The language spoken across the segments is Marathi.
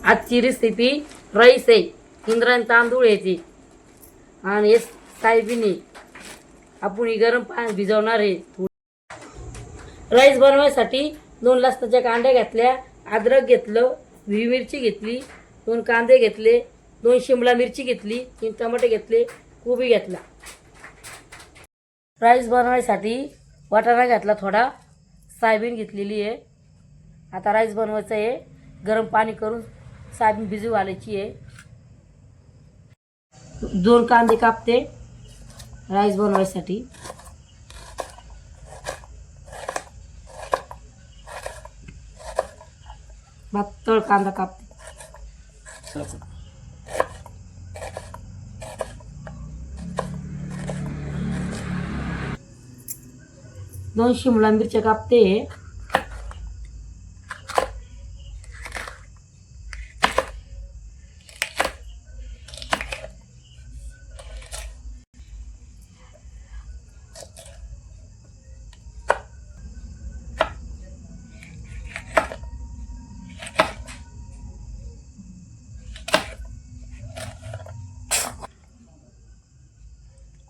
आजची रेसिपी राईस आहे. इंद्रायणी तांदूळ यायचे आणि सायबीने आपण गरम पाण्यात भिजवणार आहे. राईस बनवायसाठी 2 लसणाच्या कांड्या घेतल्या, अद्रक घेतलं, हिरवी मिरची घेतली, 2 कांदे घेतले, 2 शिमला मिरची घेतली, 3 टमाटे घेतले, कोबी घेतला. राईस बनवायसाठी वाटाणा घेतला, थोडा सोयाबीन घेतलेली आहे. आता राईस बनवायचं आहे. गरम पाणी करून सोयाबीन भिजू घालायची आहे. 2 कांदे कापते राईस बनवायसाठी. पातळ कांदा कापते. 2 शिमला मिरच्या कापते.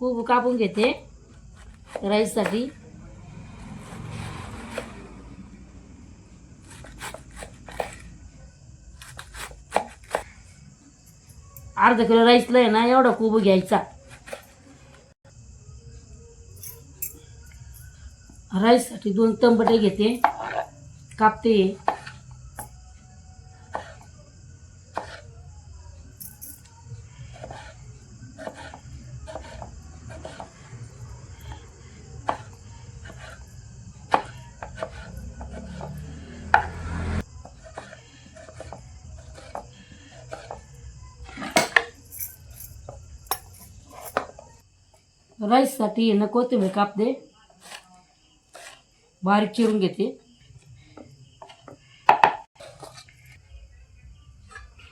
खूप कापून घेते राईससाठी. अर्धा किलो राईसला आहे ना एवढा कोबू घ्यायचा. राईससाठी 2 टमाटे घेते, कापते. राईससाठी ना कोथिंबीर कापते, बारीक चिरून घेते.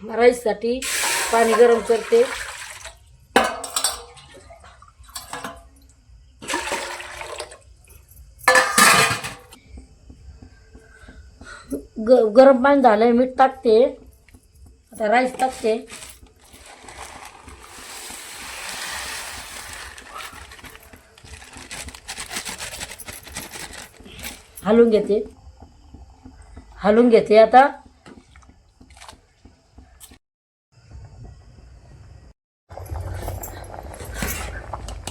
राईससाठी पाणी गरम करते. गरम पाणी झालंय, मीठ टाकते. आता राईस टाकते. हलवून घेते आता.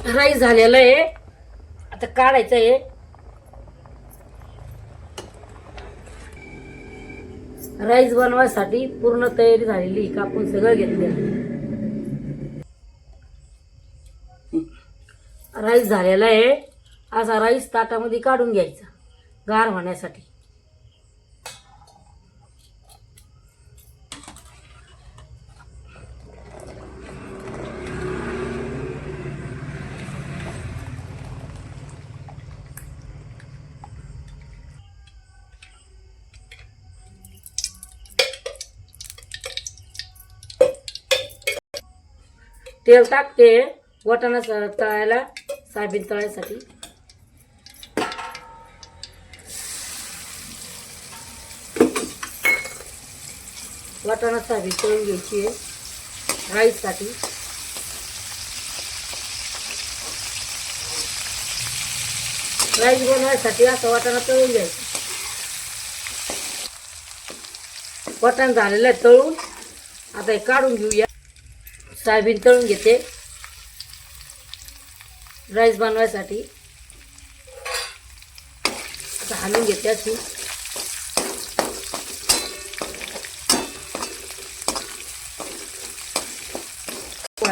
राईस झालेलं आहे, आता काढायचं आहे. राईस बनवायसाठी पूर्ण तयारी झालेली, कापून सगळं घेतलं. राईस झालेला आहे. असा राईस ताटामध्ये काढून घ्यायचा गार होण्यासाठी. तेल टाकते वाटाणा तळायला, सोयाबीन तळायसाठी. वाटाणा सोयाबीन तळून घ्यायची आहे राईससाठी. राईस बनवायसाठी असं वाटाणा तळून घ्यायचं. वाटाणा झालेलं आहे तळून. आता हे काढून घेऊया. सोयाबीन तळून घेते राईस बनवायसाठी. आता हलवून घेते अशी.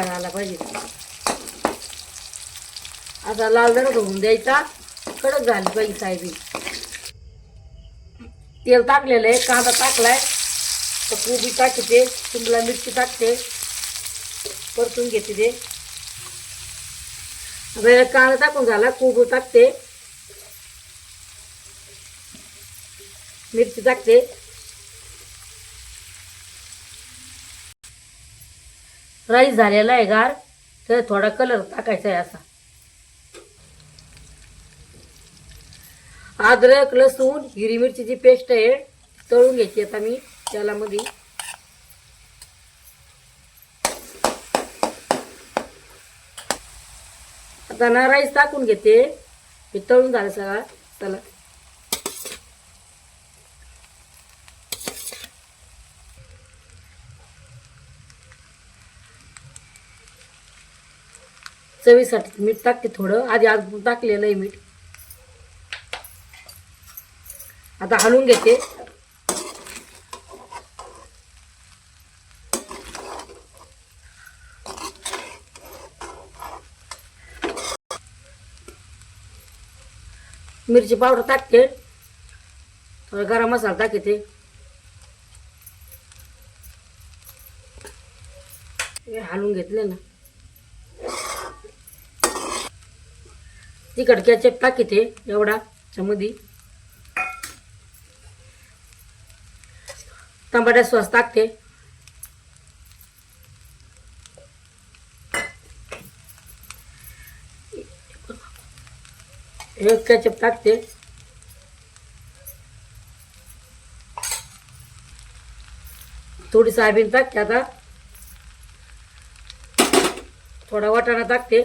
आला पाहिजे. आता लाल जरा धुवून द्यायचा, कडक झाली पाहिजे सोयाबीन. तेल टाकलेलं आहे, कांदा टाकलाय, तर कोबी टाकते, शिमला मिरची टाकते, परतून घेते ते. कांदा टाकून झाला, कोबी टाकते, मिरची टाकते. राईस झालेला आहे गार, तर थोडा कलर टाकायचा आहे असा. अद्रक, लसूण, हिरवी मिरचीची पेस्ट आहे, तळून घ्यायची आता मी तेलामध्ये. आता ना राईस टाकून घेते. हे तळून झालं सगळं. चला चवीसाठी मीठ टाकते थोडं. आधी आज टाकलेलं आहे मीठ. आता हलवून घेते. मिरची पावडर टाकते. थोडा गरम मसाला टाकते. हे हलवून घेतले ना. तिखट केचप टाकते एवढा चमदी. टमाटा सॉस टाकते. एक केचप टाकते. थोडी सोयाबीन टाकते. आता थोडा वाटाणा टाकते.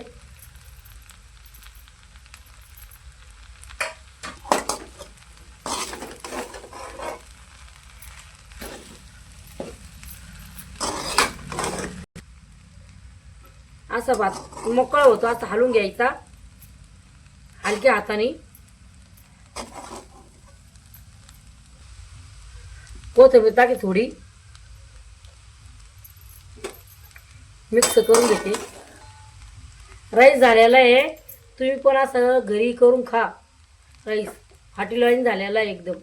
असा भात मोकळा होतो. असं हलवून घ्यायचा हलक्या हाताने. कोथिंबीर टाकी थोडी. मिक्स करून घेते. राईस झालेला आहे. तुम्ही पण असं घरी करून खा. राईस हॉटेल वाईन झालेला आहे एकदम.